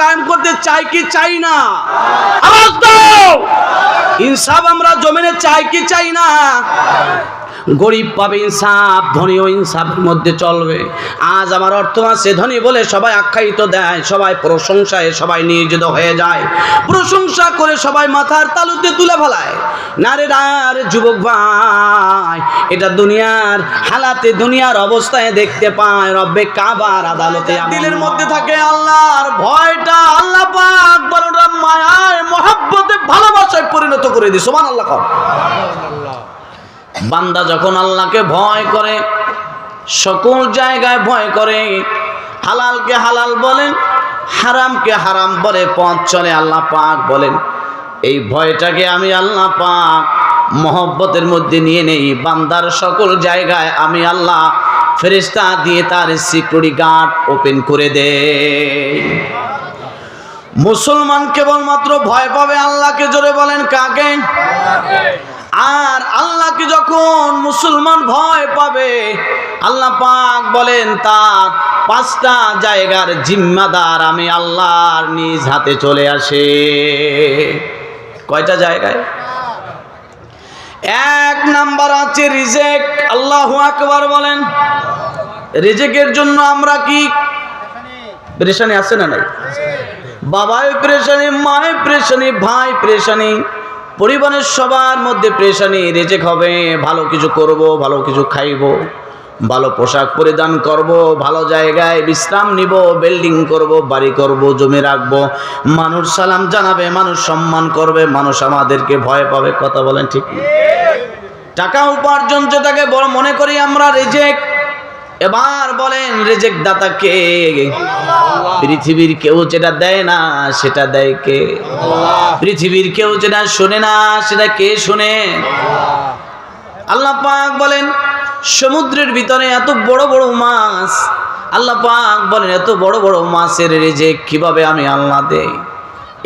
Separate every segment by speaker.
Speaker 1: কায়েম করতে চাই কি চাই না? আওয়াজ দাও। ইনসাফ আমরা জমিনে চাই কি চাই না? গরিব পাবে ইনসাফ, ধনীও ইনসাফের মধ্যে চলবে। আজ আমার অর্থ আছে ধনী বলে সবাই আখ্যায়িত দেয়, সবাই প্রশংসায় সবাই নিয়োজিত হয়ে যায়, প্রশংসা করে সবাই মাথার তালুতে তুলে ফেলায়। না রে যুবক ভাই, এটা দুনিয়ার হালাতে, দুনিয়ার অবস্থায় দেখতে পায়। রব্বে কাবার আদালতে দিলের মধ্যে থাকে আল্লাহর ভয়টা। আল্লাহ পাক বড়টা মায়ায়, মহব্বতে, ভালোবাসায় পরিণত করে দিই। সুবহানাল্লাহ। বান্দা যখন আল্লাহকে ভয় করে, সকল জায়গায় ভয় করে, হালালকে হালাল বলেন, হারামকে হারাম বলে পথ চলে, আল্লাহ পাক বলেন এই ভয়টাকে আমি আল্লাহ পাক মহব্বতের মধ্যে নিয়ে নেই। বান্দার সকল জায়গায় আমি আল্লাহ ফেরেশতা দিয়ে তার সিকিউরিটি গার্ড ওপেন করে দেই। মুসলমান কেবলমাত্র ভয় পাবে আল্লাহকে। জোরে বলেন কাকে? আর আল্লাহকে যখন মুসলমান ভয় পাবে, আল্লাহ পাক বলেন তার 5টা জায়গার জিম্মাদার আমি আল্লাহর নিজ হাতে চলে আসে। কয়টা জায়গায়? 1 নাম্বার আছে রিজেক। আল্লাহু আকবার বলেন। রিজেকের জন্য আমরা কি পেরেশানি আছে না নাই? বাবায় পেরেশানি, মায়ের পেরেশানি, ভাই পেরেশানি, পরিবারের সবার মধ্যে পেরেশানি। রিজেক হবে, ভালো কিছু করব, ভালো কিছু খাইব, ভালো পোশাক পরিধান করব, ভালো জায়গায় বিশ্রাম নিব, বিল্ডিং করব, বাড়ি করব, জমি রাখবো, মানুষ সালাম জানাবে, মানুষ সম্মান করবে, মানুষ আমাদেরকে ভয় পাবে। কথা বলেন ঠিক না? টাকা উপার্জন যেটাকে বড় মনে করি আমরা রিজেক। এবার বলেন রিজেক দাতা কে? পৃথিবীর কেউ যেটা দেয় না সেটা দেয় কে? পৃথিবীর কেউ যেটা শোনে না সেটা কে শোনে? আল্লাহ পাক বলেন সমুদ্রের ভিতরে এত বড় বড় মাছ, আল্লাহ পাক বলেন এত বড় বড় মাছের রিজেক কিভাবে আমি আল্লাহ দেই।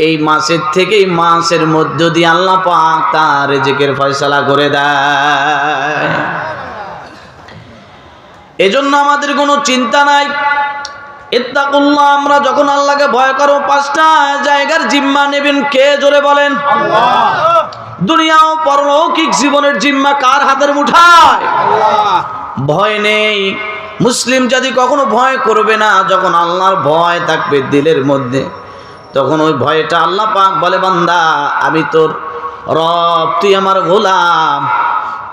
Speaker 1: এই মাছের থেকে এই মাছের মধ্য দিয়ে আল্লাহ পাক তার রিজেকের ফয়সালা করে দেয়। এজন্য আমাদের কোনো চিন্তা নাই। ইত্তাকুল্লাহ, আমরা যখন আল্লাহকে ভয় করব 5টা জায়গার জিম্মা নেবেন কে? জোরে বলেন আল্লাহ। দুনিয়া ও পরলৌকিক জীবনের জিম্মা কার হাতের মুঠায়? আল্লাহ। ভয় নেই। মুসলিম জাতি কখনো ভয় করবে না। যখন আল্লাহর ভয় থাকবে দিলের মধ্যে, তখন ওই ভয়টা আল্লাহ পাক বলে বান্দা আমি তোর রব, তুই আমার গোলাম,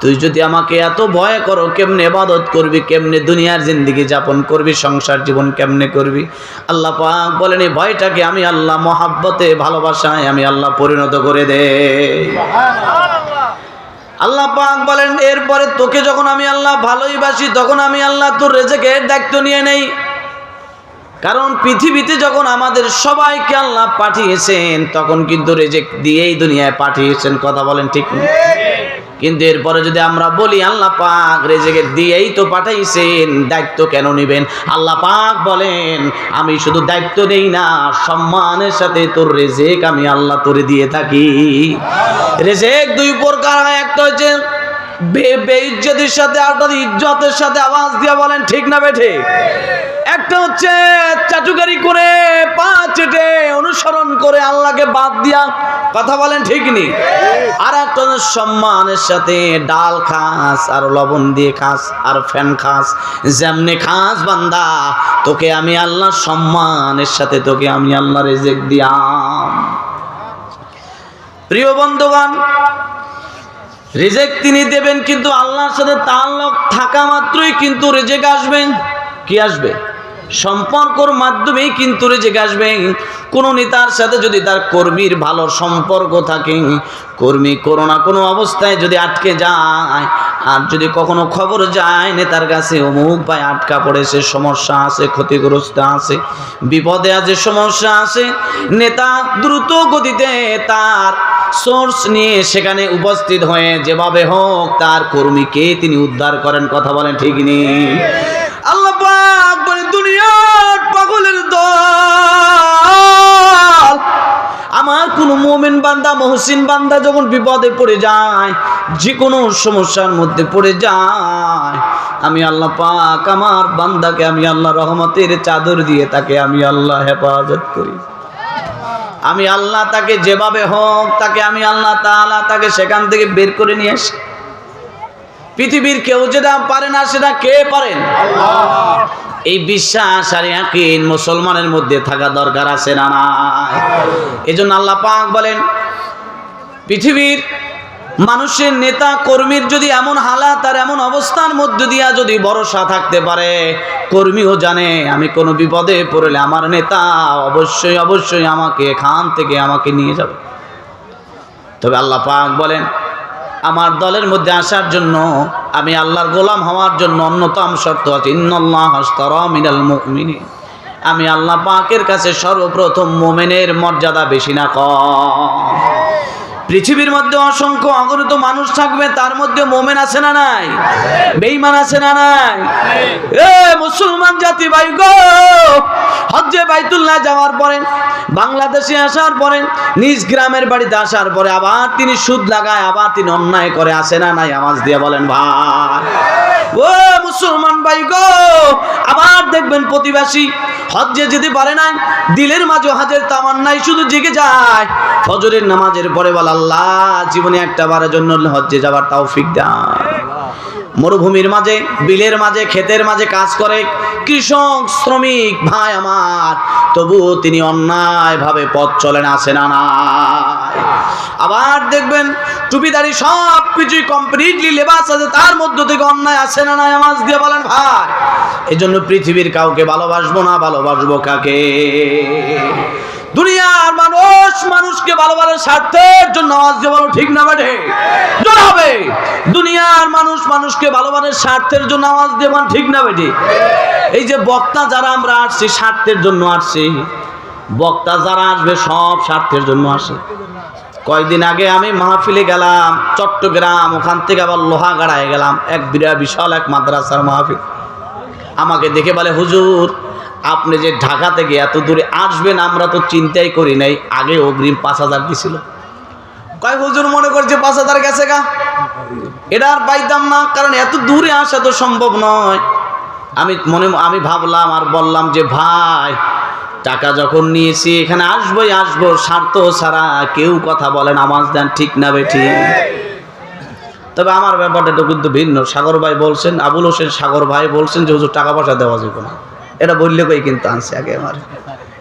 Speaker 1: তুই যদি আমাকে এত ভয় করো কেমনে ইবাদত করবি, কেমনে দুনিয়ার জিন্দেগি যাপন করবি, সংসার জীবন কেমনে করবি? আল্লাহ পাক বলেন এই ভয়টাকে আমি আল্লাহ মহাব্বতে, ভালোবাসায় আমি আল্লাহ পরিণত করে দেই। আল্লাহ পাক বলেন এরপরে তোকে যখন আমি আল্লাহ ভালোইবাসি তখন আমি আল্লাহ তোর রিজেকের দায়িত্ব নিয়ে নেই। কারণ পৃথিবীতে যখন আমাদের সবাইকে আল্লাহ পাঠিয়েছেন তখন কিন্তু রিজেক দিয়েই দুনিয়ায় পাঠিয়েছেন। কথা বলেন ঠিক না? কিন্তু এরপরে যদি আমরা বলি আল্লাহ পাক রিজেক দিয়েই তো পাঠাইছেন, দায়িত্ব কেন নেবেন? আল্লাহ পাক বলেন আমি শুধু দায়িত্ব নেই না, সম্মানের সাথে তোর রিজেক আমি আল্লাহ তোরে দিয়ে থাকি। রিজেক 2 প্রকার হয়। একটা হচ্ছে বেইজ্জতির সাথে, আর ইজ্জতের সাথে। আওয়াজ দিয়ে বলেন ঠিক না বেঠে? একটা হচ্ছে চাটুকারি করে, পা চেটে, অনুসরণ করে আল্লাহকে বাদ দিয়া। কথা বলেন ঠিক নি? আর একটা সম্মানের সাথে, ডাল খাস আর লবণ দিয়ে খাস আর ফ্যান খাস, যেমনি খাস বান্দা তোকে আমি আল্লাহ সম্মানের সাথে, তোকে আমি আল্লাহ রিজেক দিয়াম। প্রিয় বন্ধুগণ, রিজেক তিনি দেবেন, কিন্তু আল্লাহর সাথে তাআল্লুক থাকা মাত্রই কিন্তু রিজেক আসবে। কি আসবে? সম্পর্কর মাধ্যমেই কিন্তু রিজেক আসবে। কোন নেতার সাথে যদি তার কর্মীর ভালো সম্পর্ক থাকে, কর্মী কোনো না কোনো অবস্থায় যদি আটকে যায়, আর যদি কখনো খবর যায় নেতার কাছে অমুক ভাই আটকা পড়েছে, সমস্যা আছে, ক্ষতিগ্রস্ত আছে, বিপদে আছে, সমস্যা আছে, নেতা দ্রুত গতিতে তার সোর্স নিয়ে সেখানে উপস্থিত হয়ে যেভাবে হোক তার কর্মীকে তিনি উদ্ধার করেন। কথা বলেন ঠিক নেই? আল্লাহ পাক বলে দুনিয়ার পাগলের দল, আমার কোন মুমিন বান্দা, মুহসিন বান্দা যখন বিপদে পড়ে যায়, যে কোনো সমস্যার মধ্যে পড়ে যায়, আমি আল্লাহ পাক আমার বান্দাকে আমি আল্লাহ রহমতের চাদর দিয়ে তাকে আমি আল্লাহ হেফাজত করি। আমি আল্লাহ তাকে যেভাবে হোক তাকে আমি আল্লাহ তাআলা তাকে সেখান থেকে বের করে নিয়ে আসি। পৃথিবীর কেউ যেটা পারে না সেটা কে পারেন? আল্লাহ। এই বিশ্বাস আর ইয়াকিন মুসলমানের মধ্যে থাকা দরকার আছে না নাই? এজন্য আল্লাহ পাক বলেন পৃথিবীর মানুষের নেতা কর্মীর যদি এমন হালাত আর এমন অবস্থার মধ্যে দিয়া যদি ভরসা থাকতে পারে, কর্মীও জানে আমি কোনো বিপদে পড়লে আমার নেতা অবশ্যই অবশ্যই আমাকে এখান থেকে আমাকে নিয়ে যাবে। তবে আল্লাহ পাক বলেন আমার দলের মধ্যে আসার জন্য, আমি আল্লাহর গোলাম হওয়ার জন্য অন্যতম শর্ত আছে, ইন্নাল্লাহা আশতারা মিনাল মুমিনিন। আমি আল্লাহ পাকের কাছে সর্বপ্রথম মুমিনের মর্যাদা বেশি না কম। পৃথিবীর মধ্যে অসংখ্য অগণিত মানুষ থাকবে, তার মধ্যে মুমিন আছে না নাই? বেঈমান আছে না নাই? এ মুসলমান জাতি ভাই গো, হজ্জে বাইতুল্লাহ যাওয়ার পরে, বাংলাদেশে আসার পরে, নিজ গ্রামের বাড়িতে আসার পরে আবার তিনি সুদ লাগায়, আবার তিনি অন্যায় করে, আসে না নাই? আওয়াজ দিয়ে বলেন ভাই। ও মুসলমান ভাই গো, আবার দেখবেন প্রতিবেশী হজ্জে যেতে পারে না, দিলের মাঝে হজের তামান্নাই শুধু জেগে যায়, ফজরের নামাজের পরে বলে আল্লাহ জীবনে একটা বারের জন্য হজ্জে যাবার তৌফিক দাও। মরুভূমির মাঝে, বিলের মাঝে, ক্ষেতের মাঝে কাজ করে কৃষক শ্রমিক ভাই আমার, তবু তিনি অন্যায় ভাবে পথ চলেন, আসে না নাই? আবার দেখবেন টুপিদারি সব কিছুই কমপ্লিটলি লেবাস আছে, তার মধ্য থেকে অন্যায় আসে না নাই? আওয়াজ দিয়ে বলেন ভাই। এই জন্য পৃথিবীর কাউকে ভালোবাসবো না, ভালোবাসবো কাকে? দুনিয়ার মানুষ মানুষকে ভালোবাসার স্বার্থের জন্য, আওয়াজ দিয়ে বলো ঠিক না বেঠে? জোর হবে। দুনিয়ার মানুষ মানুষকে ভালোবাসার স্বার্থের জন্য, আওয়াজ দিয়ে বলো ঠিক না বেঠে? এই যে বক্তা যারা আমরা আসছি স্বার্থের জন্য আসছি, বক্তা যারা আসবে সব স্বার্থের জন্য আসে। কয়েকদিন আগে আমি মাহফিলে গেলাম চট্টগ্রাম, ওখান থেকে আবার লোহাগাড়ায় গেলাম, এক বিশাল এক মাদ্রাসার মাহফিল। আমাকে দেখে বলে হুজুর আপনি যে ঢাকা থেকে এত দূরে আসবেন আমরা তো চিন্তাই করি নাই, আগে অগ্রিম 5,000 দিছিল। কয় হুজুর মনে করছে 5,000 গেছে গা, এটা আর পাইতাম না, কারণ এত দূরে আসা তো সম্ভব নয়। আমি ভাবলাম আর বললাম যে ভাই টাকা যখন নিয়েছি এখানে আসবোই আসবো, স্বার্থ ছাড়া কেউ কথা বলেন, আওয়াজ দেন ঠিক না বেঠি? তবে আমার ব্যাপারটা তো কিন্তু ভিন্ন। সাগর ভাই বলছেন, আবুল হোসেন সাগর ভাই বলছেন যে হুজুর টাকা পয়সা দেওয়া যাবে না, এটা বললে কই কিন্তু আনছে আগে আমার,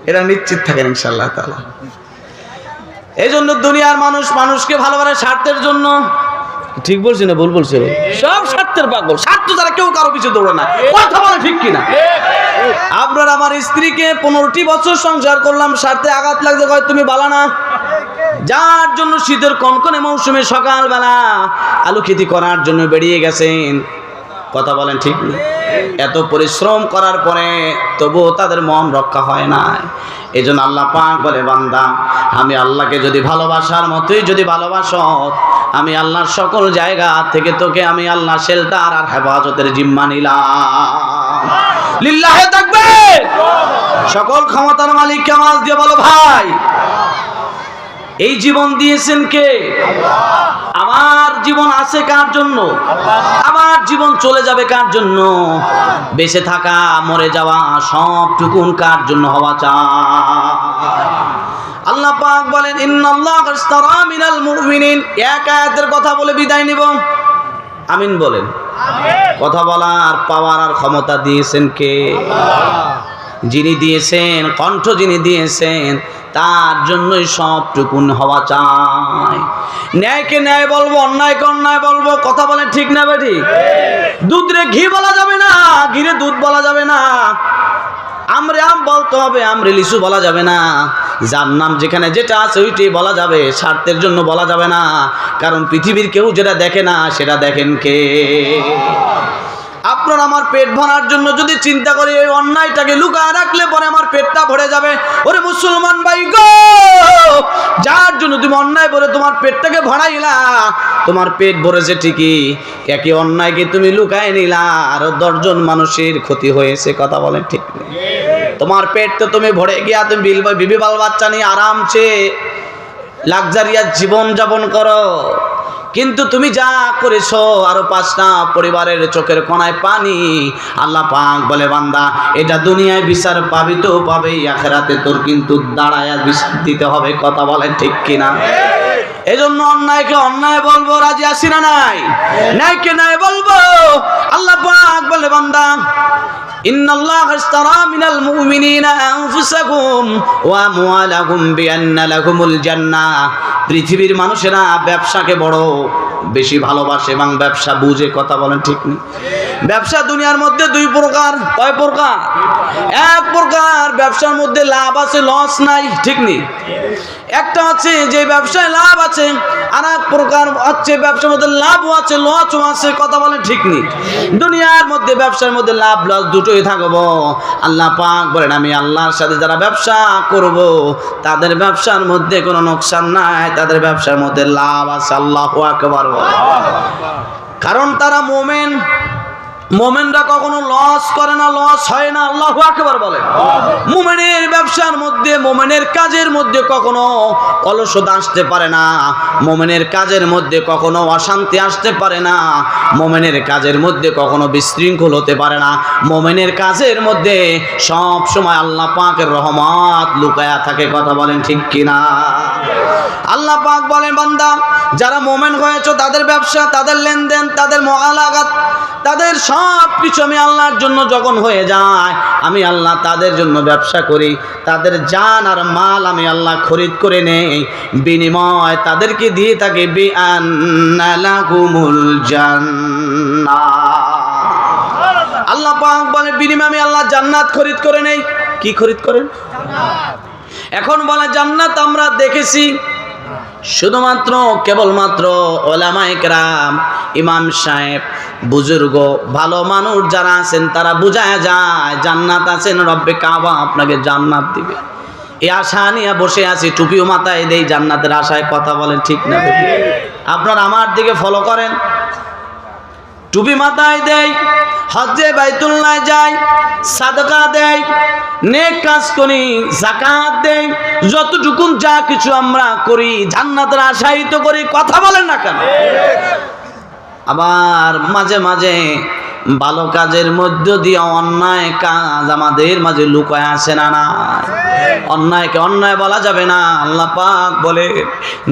Speaker 1: এটা নিশ্চিত থাকেন ইনশাআল্লাহ তাআলা। এই জন্য দুনিয়ার মানুষ মানুষকে ভালোবাসে স্বার্থের জন্য। ঠিক বলছি না ভুল বলছি? সব স্বার্থের পাগল, স্বার্থ ছাড়া কেউ কারো পিছু দৌড়ে না, কথা বলে ঠিক কিনা? আপনার আমার স্ত্রীকে 15টি বছর সংসার করলাম, স্বার্থে আঘাত লাগছে, কয় তুমি বালা না, যার জন্য শীতের কনকনে মৌসুমে সকালবেলা আলু খেতি করার জন্য বেরিয়ে গেছেন, কথা বলেন ঠিক না? এত পরিশ্রম করার পরে তবুও তাদের মন রক্ষা হয় না। এই জন্য আল্লাহ পাক বলে বান্দা আমি আল্লাহকে যদি ভালোবাসার মতোই যদি ভালোবাসো, আমি আল্লাহর সকল জায়গা থেকে তোকে আমি আল্লাহ শেল্টার আর হেফাজতের জিম্মা নিলাম। লিল্লাহে তাকবীর। সকল ক্ষমতার মালিক কে? আওয়াজ দিয়ে বলো ভাই। এই জীবন দিয়েছেন কে? আমার জীবন আছে কার জন্য? আমার জীবন চলে যাবে কার জন্য? বেঁচে থাকা মরে যাওয়া সবটুকুন কার জন্য হওয়া চাই? আল্লাহ পাক বলেন ইন্নাল্লাহা আশতারা মিনাল মুমিনিন। এক আয়াতের কথা বলে বিদায় নিব, আমিন বলেন। কথা বলার পাওয়ার আর ক্ষমতা দিয়েছেন কে? যিনি দিয়েছেন, কণ্ঠ যিনি দিয়েছেন, তার জন্যই সবটুকুন হওয়া চাই। ন্যায়কে ন্যায় বলবো, অন্যায়কে অন্যায় বলবো, কথা বলেন ঠিক না বেঠি? দুধরে ঘি বলা যাবে না, ঘিরে দুধ বলা যাবে না, আমরে আম বলতে হবে, আমরে লিচু বলা যাবে না। যার নাম যেখানে যেটা আছে ওইটাই বলা যাবে, স্বার্থের জন্য বলা যাবে না। কারণ পৃথিবীর কেউ যেটা দেখে না সেটা দেখেন কে? আপনার আমার পেট ভরার জন্য যদি চিন্তা করি এই অন্যায়টাকে লুকায় রাখলে পরে আমার পেটটা ভরে যাবে। ওরে মুসলমান ভাই গো, যার জন্য তুমি অন্যায় বলে তোমার পেটটাকে ভরাইলা, তোমার পেট ভরেছে ঠিকই, একই অন্যায়কে তুমি লুকায় নিলা, আর 10 জন মানুষের ক্ষতি হয়েছে, কথা বলেন ঠিক না? তোমার পেট তো তুমি ভরে গিয়া তুমি বিবি বাল বাচ্চা নিয়ে আরামসে লাক্সারিয়াস জীবন যাপন করো, কিন্তু তুমি যা করেছো আরো 5টা পরিবারের চোখের কোণায় পানি। আল্লাহ পাক বলে বান্দা এটা দুনিয়ায় বিচার পাবি তো পাবেই, আখিরাতে তোর কিন্তু দাঁড়ায়া বিচার দিতে হবে। কথা বলেন ঠিক কিনা? এজন্য অন্যায়কে অন্যায় বলবো, রাজি আছি না নাই? ন্যায়কে ন্যায় বলবো। আল্লাহ পাক বলে বান্দা ইন্নাল্লাহা ইশতারা মিনাল মুমিনিনা আনফুসাহুম ওয়া আমওয়ালাহুম বিআন্না লাহুমুল জান্নাহ। পৃথিবীর মানুষেরা ব্যবসাকে বড় বেশি ভালোবাসে এবং ব্যবসা বুঝে। কথা বলেন ঠিক নেই? ব্যবসা দুনিয়ার মধ্যে 2 প্রকার। কয় প্রকার? এক প্রকার ব্যবসার মধ্যে লাভ আছে, লস নাই। ঠিক নেই? একটা হচ্ছে যে ব্যবসায় লাভ আছে, আর এক প্রকার হচ্ছে ব্যবসার মধ্যে লাভও আছে লসও আছে। কথা বলেন ঠিক নেই? দুনিয়ার মধ্যে ব্যবসার মধ্যে লাভ লস দুটোই থাকবো। আল্লাহ পাক বলেন আমি আল্লাহর সাথে যারা ব্যবসা করব তাদের ব্যবসার মধ্যে কোনো নোকসান নাই, তাদের ব্যবসার মধ্যে লাভ আছে। আল্লাহু আকবার। কারণ তারা মুমিন। মুমিনরা কখনো লস করে না, লস হয় না। আল্লাহু আকবার বলেন। মুমিনের ব্যবসার মধ্যে, মুমিনের কাজের মধ্যে কখনো অলসতা আসতে পারে না, মুমিনের কাজের মধ্যে কখনো অশান্তি আসতে পারে না, মুমিনের কাজের মধ্যে কখনো বিশৃঙ্খল হতে পারে না। মুমিনের কাজের মধ্যে সব সময় আল্লাহ পাকের রহমত লুকায়া থাকে। কথা বলেন ঠিক কিনা? আল্লাহ পাক বলেন বান্দা যারা মুমিন হয়েছে তাদের ব্যবসা, তাদের লেনদেন, তাদের মুআলাকাত, তাদের সব কিছু আমি আল্লাহর জন্য যখন হয়ে যায়, আমি আল্লাহ তাদের জন্য ব্যবসা করি। তাদের জান আর মাল আমি আল্লাহ খরিদ করে নেই, বিনিময় তাদেরকে দিয়ে থাকি বিআন্না লাহুমুল জান্নাহ। আল্লাহ পাক বলে বিনিময় আমি আল্লাহ জান্নাত খরিদ করে নেই। কি খরিদ করেন? এখন বলে জান্নাত আমরা দেখেছি শুধুমাত্র কেবলমাত্র ওলামায়ে কেরাম, ইমাম সাহেব, বুজুর্গ, ভালো মানুষ যারা আছেন তারা বুঝায় যায় জান্নাত আছেন, রব্বে কাবা আপনাকে জান্নাত দিবে। এই আশা নিয়ে বসে আছি, টুপিও মাথায় দেই জান্নাতের আশায়। কথা বলেন ঠিক না? আপনারা আমার দিকে ফলো করেন। টুপি মাথায় দেয়, হজ্জে বাইতুল্লাহ যায়, সাদকা দেয়, নেক কাজ করি, যাকাত দেই, যতটুকু যা কিছু আমরা করি জান্নাতের আশাই তো করি। কথা বলেন না কেন? আবার মাঝে মাঝে ভালো কাজের মধ্য দিয়ে অন্যায় কাজ আমাদের মাঝে লুকায় আসে না? না, অন্যায়কে অন্যায় বলা যাবে না। আল্লাহ পাক বলে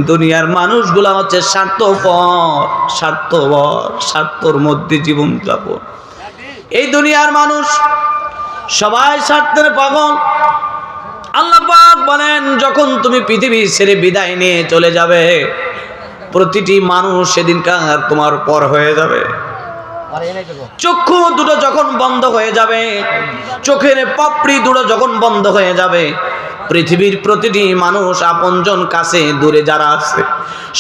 Speaker 1: দুনিয়ার মানুষগুলা হচ্ছে স্বার্থপর, স্বার্থর মধ্যে জীবন যাপন। এই দুনিয়ার মানুষ সবাই স্বার্থের পাগল। আল্লাহ পাক বলেন যখন তুমি পৃথিবী ছেড়ে বিদায় নিয়ে চলে যাবে, প্রতিটি মানুষ সেদিনকার তোমার পর হয়ে যাবে। চক্ষু দুটো যখন বন্ধ হয়ে যাবে, চোখের পাপড়ি দুটো যখন বন্ধ হয়ে যাবে, পৃথিবীর প্রতিটি মানুষ আপনজন কাছে দূরে যারা আছে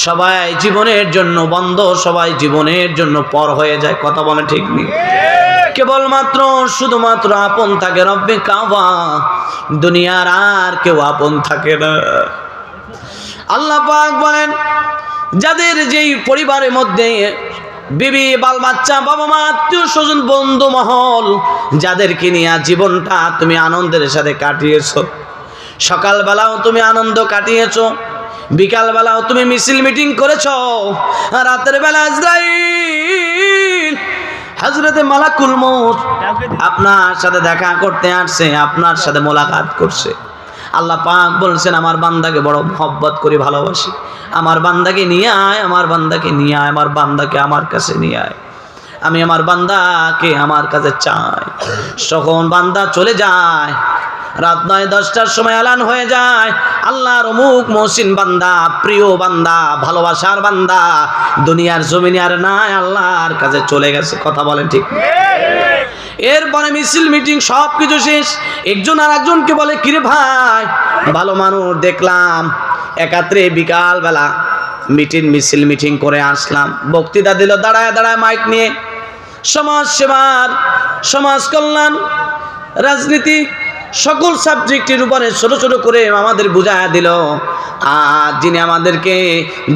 Speaker 1: সবাই জীবনের জন্য বন্ধ, সবাই জীবনের জন্য পর হয়ে যায়। কথা বলে ঠিক নেই? কেবলমাত্র শুধুমাত্র আপন থাকে রব্বে কাবা, দুনিয়ার আর কেউ আপন থাকে না। আল্লাহ পাক বলেন যাদের যেই পরিবারের মধ্যে বিবি, বাল বাচ্চা, বাবা মা, আত্মীয় স্বজন, বন্ধু মহল, যাদেরকে নিয়ে জীবনটা তুমি আনন্দের সাথে কাটিয়েছো, সকালবেলাও তুমি আনন্দ কাটিয়েছো, বিকালবেলাও তুমি মিছিল মিটিং করেছো, রাতের বেলা আজরাইল হযরতে মালাকুল মউত আপনার সাথে দেখা করতে আসছে, আপনার সাথে মোলাকাত করছে। আল্লাহ পাক বলছেন আমার বান্দাকে বড় মহব্বত করে ভালোবাসি, আমার বান্দাকে নিয়ে আয়, আমার বান্দাকে নিয়ে আয়, আমার বান্দাকে আমার কাছে নিয়ে আয়, আমি আমার বান্দাকে আমার কাছে চাই। তখন বান্দা চলে যায়, রাত 9-10টার সময় এলান হয়ে যায় আল্লাহর অমুক মহসিন বান্দা, প্রিয় বান্দা, ভালোবাসার বান্দা দুনিয়ার জমিনে আর নাই, আল্লাহর কাছে চলে গেছে। কথা বলেন ঠিক? এরপরে মিছিল মিটিং সব কিছু শেষ, একজন আর একজনকে বলে কিরে ভাই, ভালো মানুষ দেখলাম, একাত্রে বিকাল বেলা মিছিল মিটিং করে আসলাম, বক্তৃতা দিল দাঁড়ায় দাঁড়ায় মাইক নিয়ে, সমাজ সেবার, সমাজ কল্যাণ, রাজনীতি, সকল সাবজেক্টের উপরে ছোট ছোট করে আমাদের বুঝায়া দিল। আর যিনি আমাদেরকে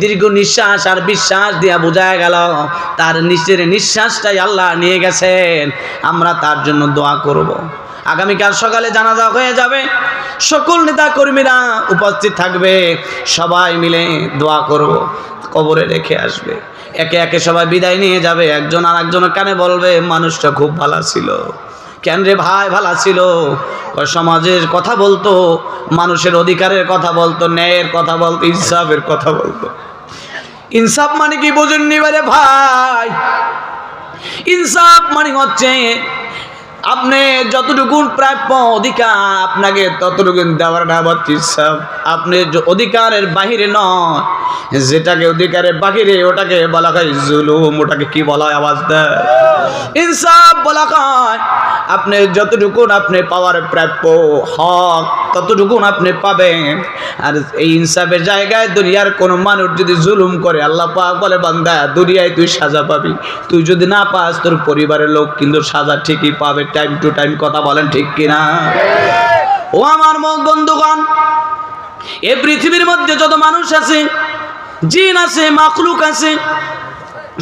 Speaker 1: দীর্ঘ নিঃশ্বাস আর বিশ্বাস দিয়া বুঝায়া গেল, তার নিচের নিঃশ্বাসটাই আল্লাহ নিয়ে গেছেন। আমরা তার জন্য দোয়া করব। আগামীকাল সকালে জানাজা হয়ে যাবে, সকল নেতা কর্মীরা উপস্থিত থাকবে, সবাই মিলে দোয়া করব, কবরে রেখে আসবে। একে একে সবাই বিদায় নিয়ে যাবে, একজন আর একজনের কানে বলবে মানুষটা খুব ভালো ছিল। কেন রে ভাই ভালো ছিল? সমাজের কথা বলতো, মানুষের অধিকারের কথা বলতো, ন্যায়ের কথা বলতো, ইনসাফের কথা বলতো। ইনসাফ মানে কি বোঝেননি ভাই? ইনসাফ মানে হচ্ছে আপনি যতটুকু প্রাপ্য অধিকার আপনাকে ততটুকু দেওয়ার নাম হচ্ছে ইনসাফ। আপনি অধিকারের বাহিরে নয়, যেটাকে অধিকারের বাহিরে ওটাকে বলা হয় জুলুম। ওটাকে কি বলা হয়? আওয়াজ দেয়। ইনসাফ বলা হয় আপনি যতটুকু আপনি পাওয়ার প্রাপ্য হক ততটুকু আপনি পাবেন। আর এই ইনসাফের জায়গায় দুনিয়ার কোনো মানুষ যদি জুলুম করে, আল্লাহ পাক বলে বান্দা দুনিয়ায় তুই সাজা পাবি, তুই যদি না পাস তোর পরিবারের লোক কিন্তু সাজা ঠিকই পাবে, টাইম টু টাইম। কথা বলেন ঠিক কিনা? ও আমার বন্ধুগণ, এই পৃথিবীর মধ্যে যত মানুষ আছে, জিন আছে, মাখলুক আছে,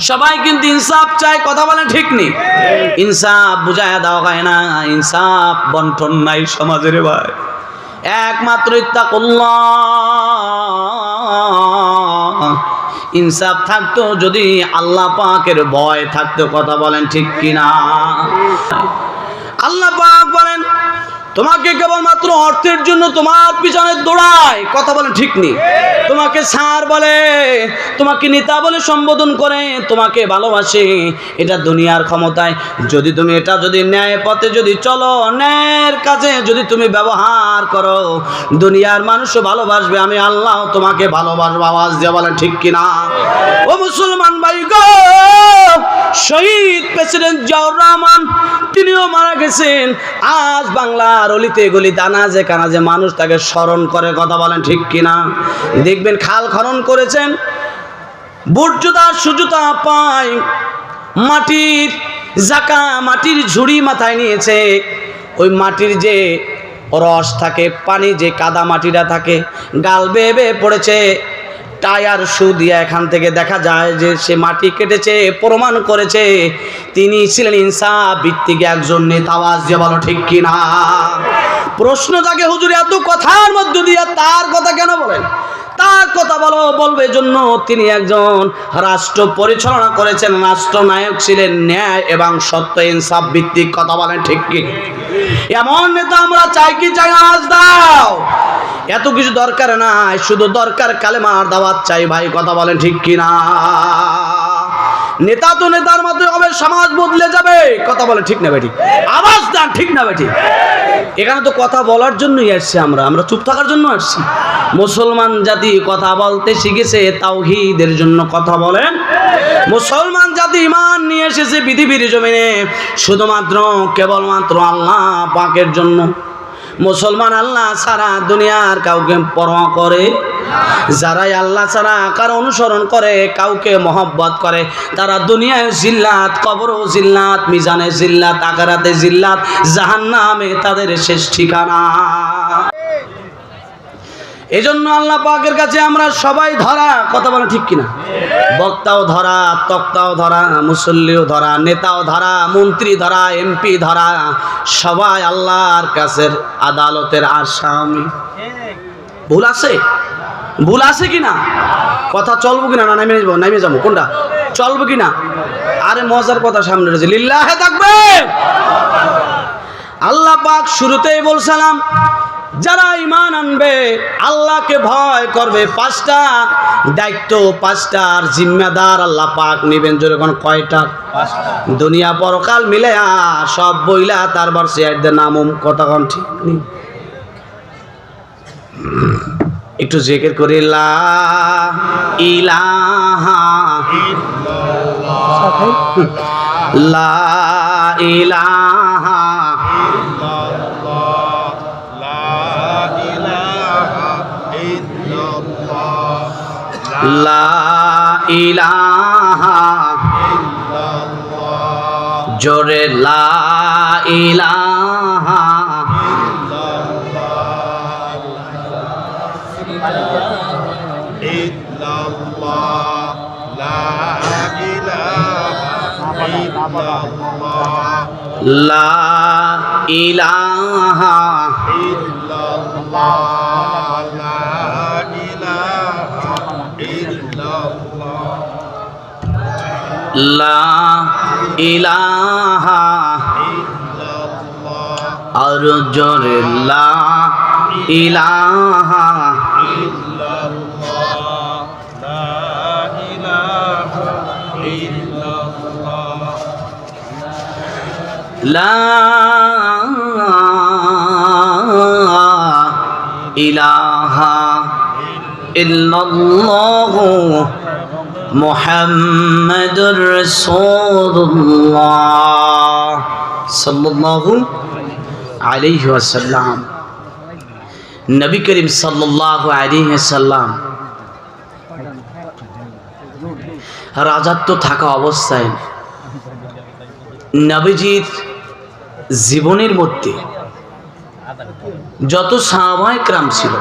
Speaker 1: সবাই কিন্তু ইনসাফ চায়। কথা বলেন ঠিক নেই? ইনসাফ বুঝায় দেওয়া হয় না, ইনসাফ বন্টন নাই সমাজের ভাই। একমাত্র ইত্তাকুল্লাহ ইনসাফ থাকতো যদি আল্লাহ পাকের ভয় থাকতো। কথা বলেন ঠিক কিনা? আল্লাহ পাক বলেন তোমাকে কেবলমাত্র অর্থের জন্য তোমার পিছনে দৌড়ায়। কথা বলেন ঠিক নেই? তোমাকে স্যার বলে, তোমাকে নেতা বলে সম্বোধন করে, তোমাকে ভালোবাসে, এটা দুনিয়ার ক্ষমতায়। যদি তুমি এটা যদি ন্যায় পথে যদি চলো, ন্যায়ের কাছে যদি তুমি ব্যবহার করো, দুনিয়ার মানুষও ভালোবাসবে, আমি আল্লাহ তোমাকে ভালোবাসবো। আওয়াজ দিয়ে বলেন ঠিক কিনা? ও মুসলমান ভাই গো, শহীদ প্রেসিডেন্ট জিয়াউর রহমান তিনিও মারা গেছেন। আজ বাংলার অলিতে গলিতে আনাজে কানাজে মানুষ তাকে স্মরণ করে। কথা বলেন ঠিক কিনা? দেখবেন খাল খনন করেছেন, বর্জ্যতা সুজতা পায়, মাটির জাকা, মাটির ঝুড়ি মাথায় নিয়েছে। ওই মাটির যে রস থাকে, পানি যে কাদা মাটিটা থাকে, গাল বেয়ে বেয়ে পড়েছে। টায়ার শু দিয়ে এখান থেকে দেখা যায় যে সে মাটি কেটেছে, প্রমাণ করেছে তিনি ছিলেন ইনসাফ ভিত্তিক একজন নেতা। আওয়াজ দিয়ে বলো ঠিক কিনা? প্রশ্ন থাকে হুজুর এত কথার মধ্য দিয়ে তার কথা কেন বলেন? তার কথা বলবে জন্য তিনি একজন রাষ্ট্র পরিচালনা করেছেন, রাষ্ট্রনায়ক ছিলেন, ন্যায় এবং সত্য ইনসাফ ভিত্তিক। কথা বলেন ঠিক কি? এমন নেতা আমরা চাই কি চাই? আওয়াজ দাও। এত কিছু দরকার নাই, শুধু দরকার কালেমার দাওয়াত চাই ভাই। কথা বলেন ঠিক কিনা? নেতা তো নেতার মাধ্যমে হবে, সমাজ বদলে যাবে। কথা বলে ঠিক না বেটি? আওয়াজ দেন ঠিক না বেটি? এখানে তো কথা বলার জন্যই আসছি আমরা চুপ থাকার জন্য আসছি? মুসলমান জাতি কথা বলতে শিখেছে তাওহীদের জন্য। কথা বলেন। মুসলমান জাতি ঈমান নিয়ে এসেছে পৃথিবীর জমিনে শুধুমাত্র কেবলমাত্র আল্লাহ পাকের জন্য। মুসলমান আল্লাহ ছাড়া দুনিয়ার কাউকে পরোয়া করে? যারাই আল্লাহ ছাড়া কারো অনুসরণ করে, কাউকে মহব্বত করে, তারা দুনিয়ায় জিল্লাত, কবরও জিল্লাত, মিজানে জিল্লাত, আখিরাতে জিল্লাত, জাহান্নামে তাদের শেষ ঠিকানা। এজন্য আল্লাহ পাকের কাছে আমরা সবাই ধরা। কথা বলে ঠিক কিনা? বক্তাও ধরা, তক্তাও ধরা, মুসল্লিও ধরা, নেতাও ধরা, মন্ত্রী ধরা, এমপি ধরা, সবাই আল্লাহর কাছে আদালতের আসামি। ভুল আছে? ভুল আছে কিনা? কথা চলবো কিনা? না নামে যাবো? কোনটা চলবো কিনা? আরে মজার কথা সামনে রয়েছে। লিল্লাহে তাকবীর। আল্লাহ পাক শুরুতেই বলছিলাম যারা ঈমান আনবে, আল্লাহকে ভয় করবে, পাঁচটা দায়িত্ব, পাঁচটার জিম্মেদার আল্লাহ পাক নেবেন। যেরকম কয়টা? দুনিয়া পরকাল মিলে সব বইলা তারপর শেয়ারদের নাম কতক্ষণ ঠিক নেই। একটু জিকির করি লা ইলাহা ইল্লাল্লাহ, লা ইলাহা লা ইলাহা ইল্লাল্লাহ, জোরে লা ইলাহা ইল্লাল্লাহ, লা ইলাহা ইল্লাল্লাহ, লা ইলাহা ইল্লাল্লাহ, লা ইলাহা ইল্লাল্লাহ। লা ইলাহা আর জোরে লা ইলাহা লা ইলাহা ইল্লাল্লাহু মুহাম্মাদুর রাসূলুল্লাহ সাল্লাল্লাহু আলাইহি ওয়াসাল্লাম। নবী করিম সাল্লাল্লাহু আলাইহি ওয়াসাল্লাম রাজত্ব থাকা অবস্থায় নবীজির জীবনের মধ্যে যত সাহাবায়ে কেরাম ছিল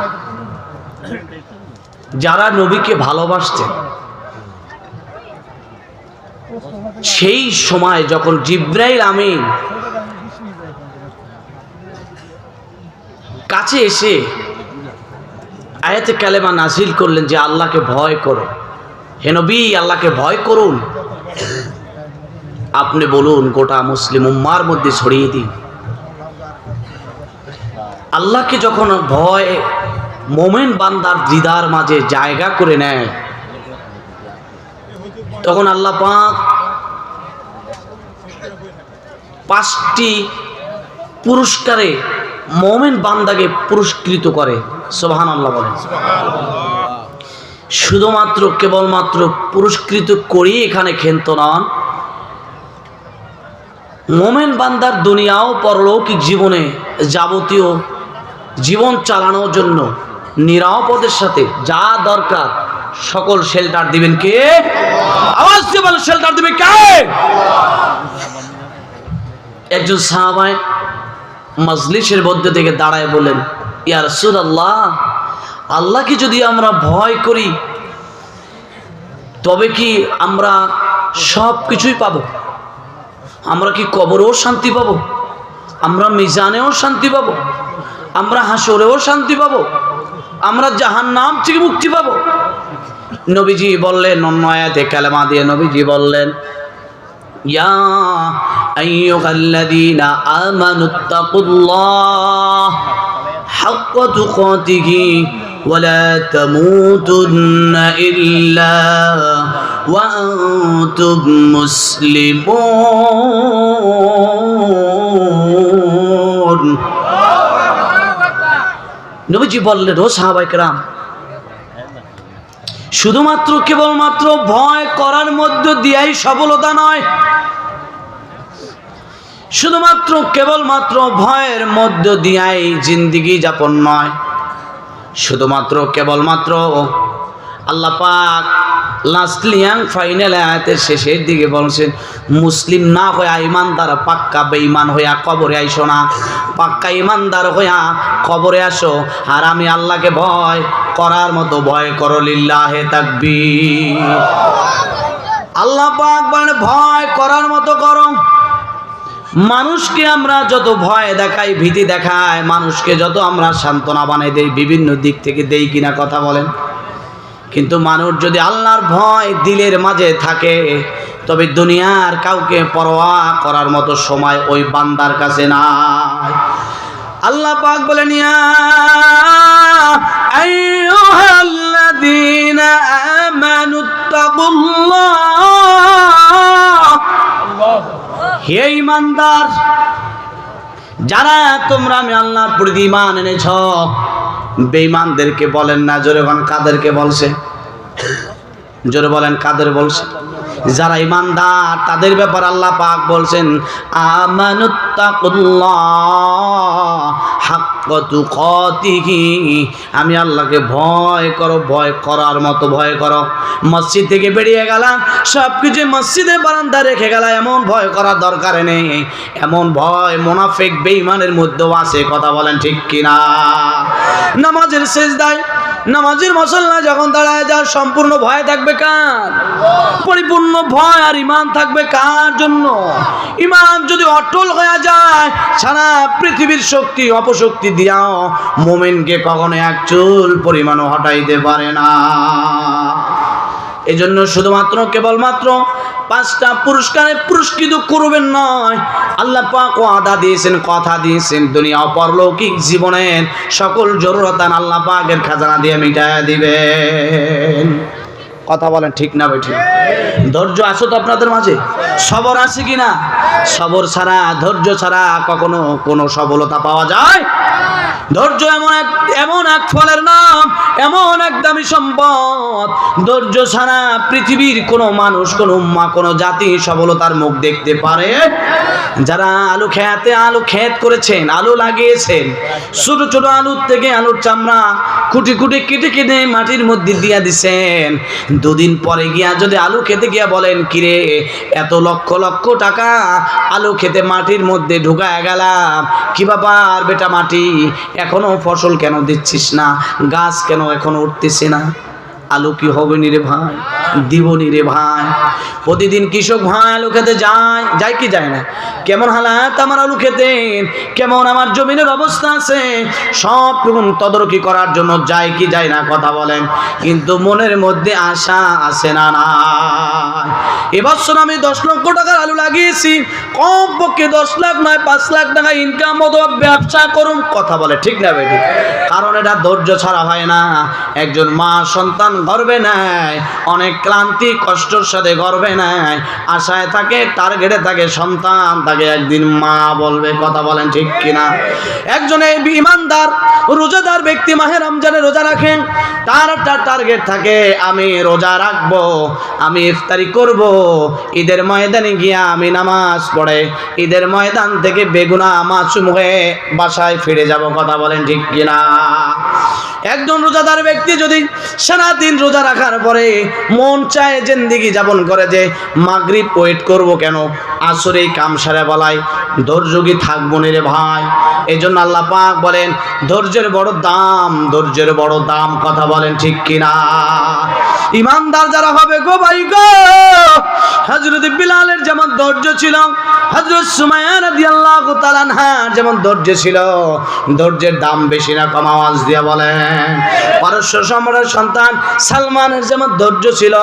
Speaker 1: যারা নবীকে ভালোবাসতেন, সেই সময় যখন জিবরাইল আমিন কাছে এসে আয়াতে কালেমা নাজিল করলেন যে আল্লাহকে ভয় করো, হে নবী আল্লাহকে ভয় করুন, আপনি বলুন গোটা মুসলিম উম্মার মধ্যে ছড়িয়ে দিন। আল্লাহকে যখন ভয় মোমেন বান্দার হৃদয়ের মাঝে জায়গা করে নেয়, তখন আল্লাহ পাক 5টি পুরস্কারে মোমেন বান্দাকে পুরস্কৃত করে। সুবহানাল্লাহ বলেন। শুধুমাত্র কেবলমাত্র পুরস্কৃত করি এখানে ক্ষান্ত নন, মোমেন বান্দার দুনিয়া ও পরলৌকিক জীবনে যাবতীয় জীবন চালানোর জন্য নিরাপদের সাথে যা দরকার সকল শেল্টার দিবেন কে? আওয়াজ দিয়ে বলেন, শেল্টার দিবে কে? একজন সাহাবায়ে মজলিসের মধ্যে থেকে দাঁড়ায় বলেন, ইয়া রাসূলুল্লাহ, আল্লাহকে যদি আমরা ভয় করি তবে কি আমরা সব কিছুই পাবো? আমরা কি কবরেও শান্তি পাবো? আমরা মিজানেও শান্তি পাবো? আমরা হাসরেও শান্তি পাবো? আমরা জাহান্নাম থেকে মুক্তি পাবো? নবীজি বললেন, অন্য আয়াতে কালেমা দিয়ে নবীজি বললেন, ইয়া আইয়ুহাল্লাযীনা আমানুত্তাকুল্লাহ হাক্কা তুকাতিহি ওয়া লা তামুতুন্না ইল্লা ওয়া আনতুম মুসলিমুন। নবীজি বললেন, ও সাহাবায়ে কেরাম, শুধুমাত্র কেবলমাত্র ভয় করার মধ্য দিয়েই সফলতা নয়, শুধুমাত্র কেবলমাত্র ভয়ের মধ্য দিয়েই জিন্দেগি যাপন নয়, শুধুমাত্র কেবলমাত্র আল্লাহ পাক লাস্টলিয়াং ফাইনাল আয়াতের শেষের দিকে বলছেন, মুসলিম না হইয়া ইমানদার পাক্কা বেঈমান হইয়া কবরে আইসো না, পাক্কা ইমানদার হইয়া কবরে আসো, আর আমি আল্লাহকে ভয় করার মতো ভয় করো। লিল্লাহে তাকবীর। আল্লাহ পাক বলেন ভয় করার মতো করো। মানুষকে আমরা যত ভয় দেখাই, ভীতি দেখাই, মানুষকে যত আমরা সান্ত্বনা বানাই দেই, বিভিন্ন দিক থেকে দেই কিনা কথা বলেন, কিন্তু মানুষ যদি আল্লাহর ভয় দিলের মাঝে থাকে তবে দুনিয়ার কাউকে পরোয়া করার মতো সময় ওই বান্দার কাছে নাই। আল্লাহ পাক বলেন, ইয়া আইয়ুহাল্লাযীনা আমানুত্তাকুল্লাহ, হে ঈমানদার যারা তোমরা আমি আল্লাহর প্রতি ঈমান এনেছ। বেঈমানদেরকে বলেন না, জোরে বলেন কাদেরকে বলছে? জোরে বলেন কাদের বলছে? যারা ঈমানদার তাদের ব্যাপার আল্লাহ পাক বলছেন, আমানুত্তাকুল্লাহ হাক্কা তুকাতিহি, আমি আল্লাহকে ভয় করো, ভয় করার মতো ভয় করো। মসজিদ থেকে বেরিয়ে গেলাম, সব কিছু মসজিদে বারান্দা রেখে গেলাম, এমন ভয় করার দরকার নেই। এমন ভয় মুনাফিক বেঈমানের মধ্যেও আছে, কথা বলেন ঠিক কিনা? নামাজের সিজদায়, নামাজের মুসল্লা যখন দাঁড়ায় যার সম্পূর্ণ ভয় থাকবে কার? পরিপূর্ণ ভয় আর ঈমান থাকবে কার জন্য? ঈমান যদি অটল হয়ে যায়, সারা পৃথিবীর শক্তি অপশক্তি দিয়াও মুমিনকে কখনো এক চুল পরিমাণও হটাইতে পারে না। এজন্য শুধুমাত্র কেবলমাত্র 5টা পুরস্কারে পুরস্কৃত করবেন নয়, আল্লাহ পাক ওয়াদা দিয়েছেন, কথা দিয়েছেন, দুনিয়া ও পরলৌকিক জীবনের সকল জরুরতান আল্লাহ পাকের খাজানা দিয়ে মিটায়া দিবেন। কথা বলেন ঠিক না বেঠিক? ধৈর্য আছে তো আপনাদের মাঝে? সবর আছে কিনা? সবর ছাড়া, ধৈর্য ছাড়া কখনো কোনো সফলতা পাওয়া যায়? ধৈর্য এমন এক ফলের নাম, এমন এক দামি সম্পদ। ধৈর্য ছাড়া পৃথিবীর কোনো মানুষ, কোনো উম্মাহ, কোনো জাতি সফলতার মুখ দেখতে পারে? যারা আলু ক্ষেত করেছেন, আলু লাগিয়েছেন, ছোট ছোট আলুর থেকে আলুর চামড়া কুটি কুটি কেটে কেটে মাটির মধ্যে দিয়া দিছেন, 2 দিন পরে গিয়া যদি আলু খেতে গিয়া বলেন, কিরে এত লক্ষ লক্ষ টাকা আলু খেতে মাটির মধ্যে ঢুকায় গেলাম, কি ব্যাপার বেটা মাটি, এখনো ফসল কেন দিচ্ছিস না, গাছ কেন এখনো উঠতেছে না? আলু কি হবে নি রে ভাই? দিব নি রে ভাই? প্রতিদিন কৃষক ভাই আলু খেতে যায় কি যায় না? কেমন হালাত আমার আলু খেতে, কেমন আমার জমিনের অবস্থা আছে, সব রকম তদারকি করার জন্য যায় কি যায় না? কথা বলেন। কিন্তু মনের মধ্যে আশা আছে না? না। এবছর আমি 10 লক্ষ টাকার আলু লাগিয়েছি, কমপক্ষে 10 লাখ নয় 5 লাখ টাকা ইনকাম অথবা ব্যবসা করুন। কথা বলে ঠিক না বেটি? কারণ এটা ধৈর্য ছাড়া হয় না। একজন মা সন্তান গর্বে নেয়, অনেক ক্লান্তি কষ্টর সাথে গর্বে নেয়, আশায় থাকে, টার্গেটে থাকে, সন্তান তাকে একদিন মা বলবে। কথা বলেন ঠিক কিনা? একজন ইমানদার রোজাদার ব্যক্তি মাহে রমজানে রোজা রাখেন, তার একটা টার্গেট থাকে, আমি রোজা রাখবো, আমি ইফতারি করব, ঈদের ময়দানে গিয়া আমি নামাজ পড়ে ঈদের ময়দান থেকে বেগুনা মাসুম হয়ে বাসায় ফিরে যাব। কথা বলেন ঠিক কিনা? একজন রোজাদার ব্যক্তি যদি সারাদিন রোজা রাখার পরে মন চায় জিন্দেগি যাপন করে যে মাগরিব ওয়েট করব কেন, আসরে কাম সারা বলায় ধৈর্য কি থাকবো না রে ভাই? এই জন্য আল্লাহ পাক বলেন ধৈর্যের বড় দাম, ধৈর্যের বড় দাম। কথা বলেন ঠিক কিনা? ইমানদার যারা হবে গো ভাই গো, হযরত বিলালের যেমন ধৈর্য ছিল, হযরত সুমাইয়া রাদিয়াল্লাহু তাআলা আনহার যেমন ধৈর্য ছিল, ধৈর্যের দাম বেশি না কম? আওয়াজ দিয়ে বলেন। পারস্য সম্রাটের সন্তান সালমানের যেমন ধৈর্য ছিল,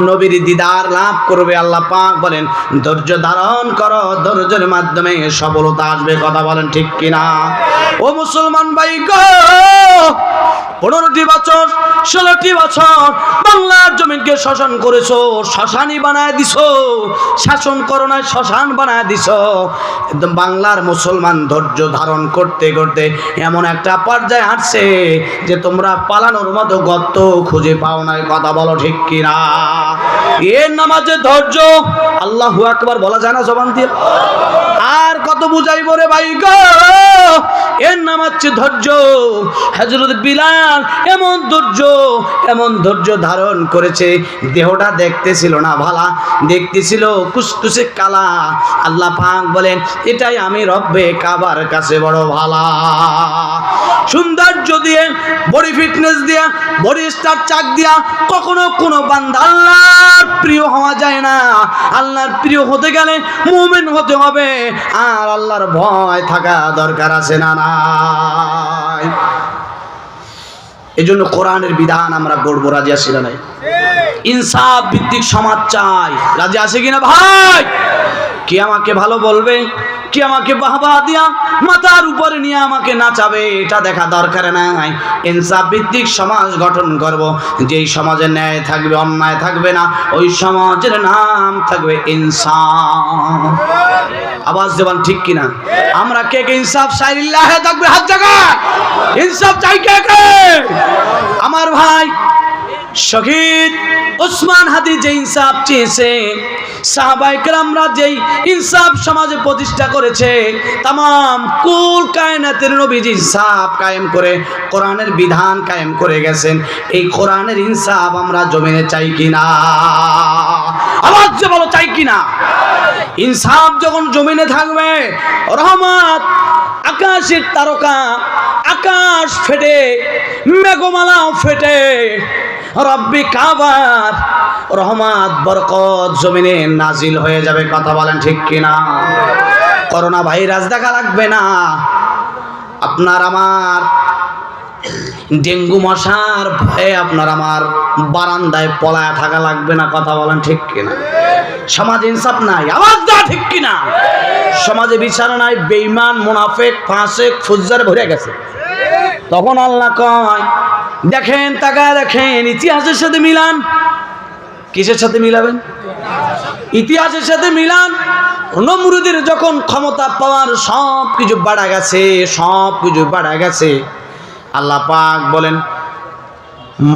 Speaker 1: নবীর দিদার লাভ করবে, আল্লাহ পাক বলেন ধৈর্য ধারণ করো, ধৈর্যের মাধ্যমে সফলতা আসবে। কথা বলেন ঠিক কিনা? ও মুসলমান ভাই গো, 15টি বছর 16টি বছর বাংলার জমিনকে শাসন করেছো, শ্মশানি বানায় দিছো, শাসন করো না শ্মশান বানায় দিছো। একদম বাংলার মুসলমান ধৈর্য ধারণ করতে করতে এমন একটা পর্যায়ে আসছে যে তোমরা পালানোর মতো গর্ত খুঁজে পাও না। কথা বলো ঠিক কিনা? এর নামাজে ধৈর্য, আল্লাহু আকবার বলা যায় না জবান দিয়ে? আর কত বুঝাইব রে ভাই গো? এর নাম হচ্ছে ধৈর্য। হযরত বিলাল এমন ধৈর্য ধারণ করেছে, দেহটা দেখতেছিল না ভালা, দেখতেছিল কুসকুসে কালা। আল্লাহ পাক বলেন এটাই আমি রব্বে কাবার কাছে বড় ভালা। সৌন্দর্য দিয়ে, বডি ফিটনেস দিয়া, বডি স্ট্রাকচার দিয়া কখনো কোনো বান্দা আল্লাহর প্রিয় হওয়া যায় না। আল্লাহর প্রিয় হতে গেলে মুমিন হতে হবে, আর আল্লাহর ভয় থাকা দরকার আছে না? নাই। এজন্য কোরআনের বিধান আমরা গড়বো। রাজি আছি না নাই? ইনসাফ ভিত্তিক সমাজ চাই। রাজি আছে কিনা ভাই? কি আমাকে ভালো বলবে, কি আমাকে বাহবা দিয়া মাথার উপরে নিয়ে আমাকে নাচাবে, এটা দেখা দরকার নাই। ইনসাফ ভিত্তিক সমাজ গঠন করব, যেই সমাজে ন্যায় থাকবে, অন্যায় থাকবে না, ওই সমাজের নাম থাকবে ইনসাফ। আওয়াজ দেবেন ঠিক কিনা? আমরা কে কে ইনসাফ চাই? লিল্লাহে থাকবে হাত জায়গা। ইনসাফ চাই কে কে? আমার ভাই শহীদ ওসমান হাদি যে ইনসাফ চেয়েছে, সাহাবায়ে কেরামরা যেই ইনসাফ সমাজে প্রতিষ্ঠা করেছে, তামাম কুল কায়নাতের নবীজি ইনসাফ কায়েম করে কোরআনের বিধান কায়েম করে গেছেন। এই কোরআনের ইনসাফ আমরা জমিনে চাই কিনা? আওয়াজ দিয়ে বলো চাই কিনা? ইনসাফ যখন জমিনে থাকবে, রহমত আকাশের তারকা, আকাশ ফেটে, মেঘমালাও ফেটে, রব্বি কাবার রহমত বরকত জমিনে নাজিল হয়ে যাবে। কথা বলেন ঠিক কিনা? করোনা ভাইরাস দেখা লাগবে না, আপনার আমার ডেঙ্গু মশার ভয়ে আপনার আমার বারান্দায় পলায়া থাকা লাগবে না, কথা বলেন ঠিক কিনা? সমাজে ইনসাফ নাই, আওয়াজ দা ঠিক কিনা? সমাজে বিচার নাই, বেঈমান মুনাফিক ফাসিক ফুজ্জার ভরে গেছে। তখন আল্লাহ কয় দেখেন, তাকায় দেখেন, ইতিহাসের সাথে মিলান। কিসের সাথে মিলাবেন? ইতিহাসের সাথে মিলান। নমরুদের যখন ক্ষমতা পাওয়ার সব কিছু বাড়া গেছে, সব কিছু বাড়া গেছে, আল্লাহ পাক বলেন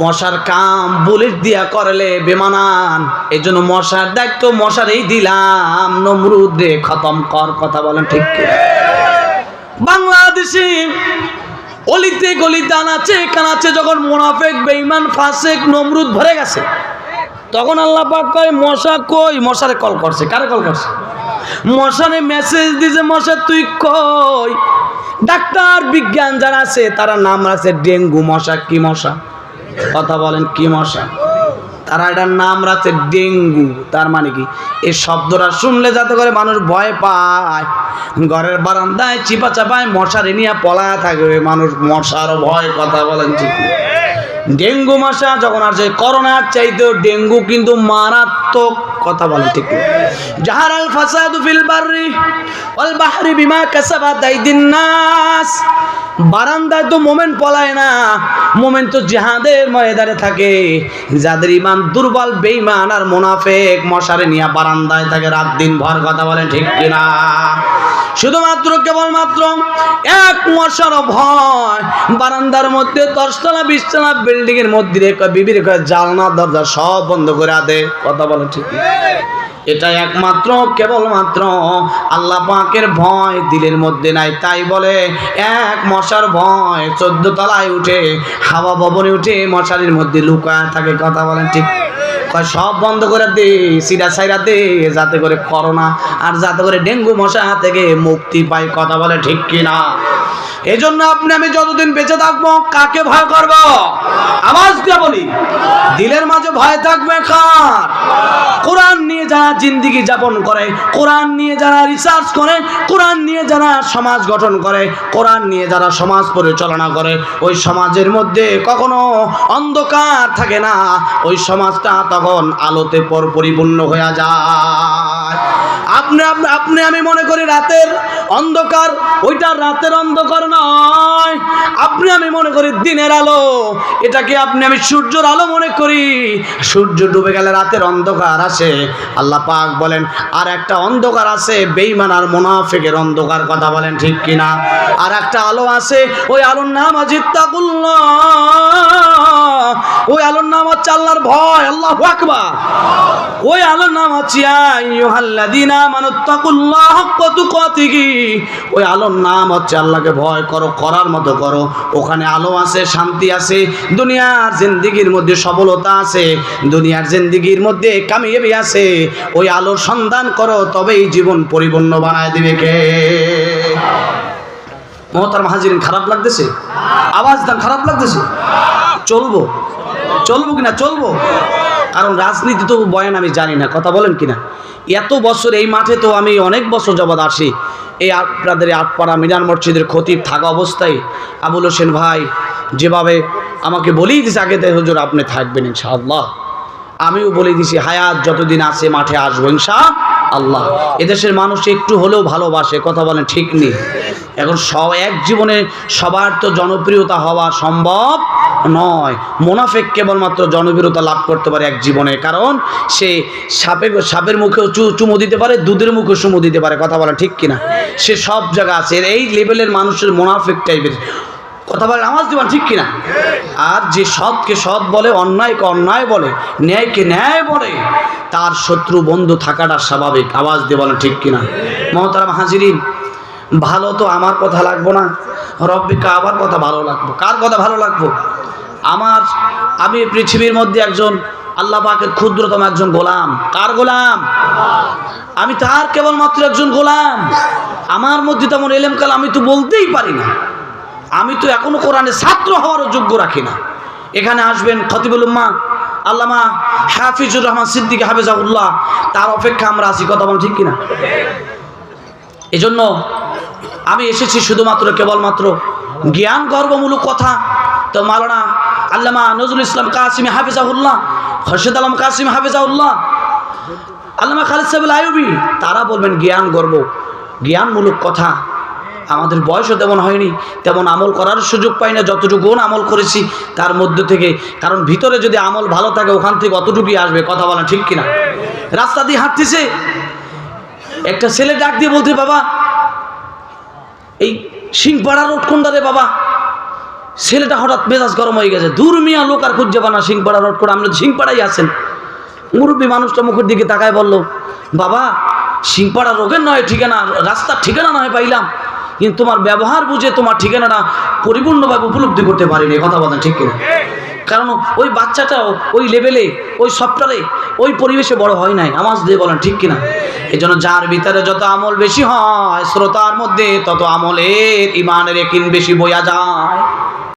Speaker 1: মশার কাম বুলেট দিয়া করলে বেমানান, এই জন্য মশার দায়িত্ব মশারেই দিলাম, নমরুদ রে খতম কর, কথা বলেন ঠিক কি? বাংলাদেশে অলিতে গলিতে আনাচে কানাচে যখন মুনাফিক বেঈমান ফাসিক নমরুদ ভরে গেছে, তখন আল্লাহ পাক কয় মশা কই? মশারে কল করছে। কারে কল করছে? মশারে মেসেজ দিছে, মশা তুই কই? ডাক্তার বিজ্ঞান যারা আছে তারা নাম রাখছে ডেঙ্গু মশা। কি মশা? কথা বলেন কি মশা? তারা এটার নাম রাখছে ডেঙ্গু। তার মানে কি? এই শব্দটা শুনলে যাতে করে মানুষ ভয় পায়, ঘরের বারান্দায় চিপা চাপায় মশারি নিয়ে পলায়া থাকবে মানুষ, মশার ভয়, কথা বলেন ঠিক? ডেঙ্গু মশা যখন আসে, করোনার চাইতেও ডেঙ্গু কিন্তু মারাত্মক, কথা বলেন ঠিক? জাহারাল ফাসাদু ফিল বাররি ওয়াল বাহরি বিমা কাসাবাত আইদিন নাস। বারান্দায় তো মোমেন পলায় না, মোমেন তো জিহাদের ময়দানে থাকে। যাদের ইমান দুর্বল বেঈমান আর মুনাফিক মশারে নিয়ে বারান্দায় থাকে রাত দিন ভর, কথা বলেন ঠিক কিনা? শুধুমাত্র কেবলমাত্র এক মশার ভয়, বারান্দার মধ্যে 10 তলা 20 তলা বিল্ডিং এর মধ্যে বিবির জানলা দরজা সব বন্ধ করে দে, কথা বলেন ঠিক? এটা একমাত্র কেবলমাত্র আল্লাহ পাকের ভয় দিলের মধ্যে নাই, তাই বলে এক মশার ভয় 14 তলায় উঠে হাওয়া ভবনে উঠে মশারির মধ্যে লুকায় থাকে, কথা বলেন ঠিক? সব বন্ধ করে দে, সিরা সাইরা দে, যাতে করে করোনা আর যাতে করে ডেঙ্গু মশা থেকে মুক্তি পাই, কথা বলে ঠিক কিনা? এই জন্য আপনি আমি যতদিন বেঁচে থাকবো কাকে ভয় করব? আওয়াজ দিয়ে বলি, দিলের মাঝে ভয় থাকবে কার? কোরআন নিয়ে যারা জিন্দেগি যাপন করে, কোরআন নিয়ে যারা রিসার্চ করে, কোরআন নিয়ে যারা সমাজ গঠন করে, কোরআন নিয়ে যারা সমাজ পরিচালনা করে, ওই সমাজের মধ্যে কখনো অন্ধকার থাকে না, ওই সমাজটা তখন আলোতে পরিপূর্ণ হয়ে যায়। আপনি আমি মনে করি রাতের অন্ধকার, ওইটা রাতের অন্ধকার নয়। আপনি আমি মনে করি দিনের আলো, এটাকে আপনি আমি সূর্যের আলো মনে করি। সূর্য ডুবে গেলে রাতের অন্ধকার আসে। আল্লাহ পাক বলেন আর একটা অন্ধকার আছে বেঈমান আর মুনাফিকের অন্ধকার, কথা বলেন ঠিক কিনা? আর একটা আলো আছে, ওই আলোর নাম আজিত্তাকুল্লাহ, ওই আলোর নাম হচ্ছে আল্লাহর ভয়, আল্লাহু আকবার। ওই আলোর নাম হচ্ছে আইয়ুহাল্লাযীনা আমানুত্তাকুল্লাহ হাক্কা তুকাতিহি। ওই আলোর নাম হচ্ছে আল্লাহকে ভয় করো, করার মতো করো। ওখানে আলো আছে, শান্তি আছে, দুনিয়ার জিন্দেগির মধ্যে সফলতা আছে, দুনিয়ার জিন্দেগির মধ্যে কামিয়াবি আছে। ওই আলোর সন্ধান করো, তবেই জীবন পরিপূর্ণ বানায় দিবে কে? মোহতারাম হাজিরিন, খারাপ লাগতেছে? আওয়াজ দান, খারাপ লাগতেছে? চলবো কিনা? চলবো। কারণ রাজনীতি তো বয়ান আমি জানি না, কথা বলেন কিনা? এত বছর এই মাঠে তো আমি অনেক বছর যাবৎ আসি। এই আপনাদের আটপাড়া মিনার মসজিদের খতিব থাকা অবস্থায় আবুল হোসেন ভাই যেভাবে আমাকে বলেই দিছে আগে থেকে, হুজুর আপনি থাকবেন ইনশাআল্লাহ। আমিও বলে দিছি হায়াত যতদিন আছে মাঠে আসবো ইনশাআল্লাহ। এদেশের মানুষ একটু হলেও ভালোবাসে, কথা বলেন ঠিক নেই? এখন এক জীবনে সবার তো জনপ্রিয়তা হওয়া সম্ভব নয়। মুনাফিক কেবলমাত্র জনপ্রিয়তা লাভ করতে পারে এক জীবনে, কারণ সে সাপের মুখেও চুমু দিতে পারে, দুধের মুখেও চুমু দিতে পারে, কথা বলেন ঠিক কিনা? সে সব জায়গা আছে। এই লেভেলের মানুষের মুনাফিক টাইপের, কথা বলেন, আওয়াজ দিবেন ঠিক কিনা? আর যে সৎকে সৎ বলে, অন্যায়কে অন্যায় বলে, ন্যায়কে ন্যায় বলে, তার শত্রু বন্ধু থাকাটা স্বাভাবিক। আওয়াজ দিয়ে বলেন ঠিক কিনা? মোহতারাম হাজিরিন, ভালো তো আমার কথা লাগবো না, রব্বে কাবার কথা ভালো লাগবো। কার কথা ভালো লাগবো? আমি পৃথিবীর মধ্যে একজন আল্লাহ পাকের ক্ষুদ্রতম একজন গোলাম। কার গোলাম? আমি তার কেবলমাত্র একজন গোলাম। আমার মধ্যে তেমন এলেম কাল আমি তো বলতেই পারি না। আমি তো এখনো কোরআনে ছাত্র হওয়ারও যোগ্য রাখি না। এখানে আসবেন খতিবুল উম্মাহ আল্লামা হাফিজুর রহমান সিদ্দিকী হাফিজাহুল্লাহ, তার অপেক্ষা আমরা আছি, কথা বল ঠিক কিনা? এজন্য আমি এসেছি শুধুমাত্র কেবলমাত্র জ্ঞান গর্বমূলক কথা। তো মাওলানা আল্লামা নজরুল ইসলাম কাসিমি হাফিজাহুল্লাহ, খোরশেদ আলম কাসিমি হাফিজাহুল্লাহ, আল্লামা খালিদ সাহেব আইয়ুবী, তারা বলবেন জ্ঞান গর্ব, জ্ঞানমূলক কথা। আমাদের বয়সও তেমন হয়নি, তেমন আমল করার সুযোগ পাই না, যতটুকু আমল করেছি তার মধ্যে থেকে, কারণ ভিতরে যদি আমল ভালো থাকে ওখান থেকে অতটুকুই আসবে। কথা বলা ঠিক কিনা? রাস্তা দিয়ে হাঁটতেছে, একটা ছেলে ডাক দিয়ে বলতে, বাবা এই সিংপাড়া রোড কোনটা রে বাবা? ছেলেটা হঠাৎ মেজাজ গরম হয়ে গেছে, দূর মিয়া লোক আর খুঁজে পানা সিংপাড়া রোড করে, আপনি সিংপাড়াই আছেন। মুরব্বী মানুষটা মুখের দিকে তাকায় বলল, বাবা সিংপাড়া রোগের নয় ঠিকানা, রাস্তার ঠিকানা নয় পাইলাম, কিন্তু তোমার ব্যবহার বুঝে তোমার ঠিকানাটা পরিপূর্ণভাবে উপলব্ধি করতে পারিনি। কথা বলেন ঠিক কিনা? কারণ ওই বাচ্চাটাও ওই লেভেলে, ওই সফটওয়্যারে, ওই পরিবেশে বড় হয় নাই। আওয়াজ দিয়ে বলেন ঠিক কিনা? এই জন্য যার ভিতরে যত আমল বেশি হয়, শ্রোতার মধ্যে তত আমলের ইমানের একিন বেশি বইয়া যায়।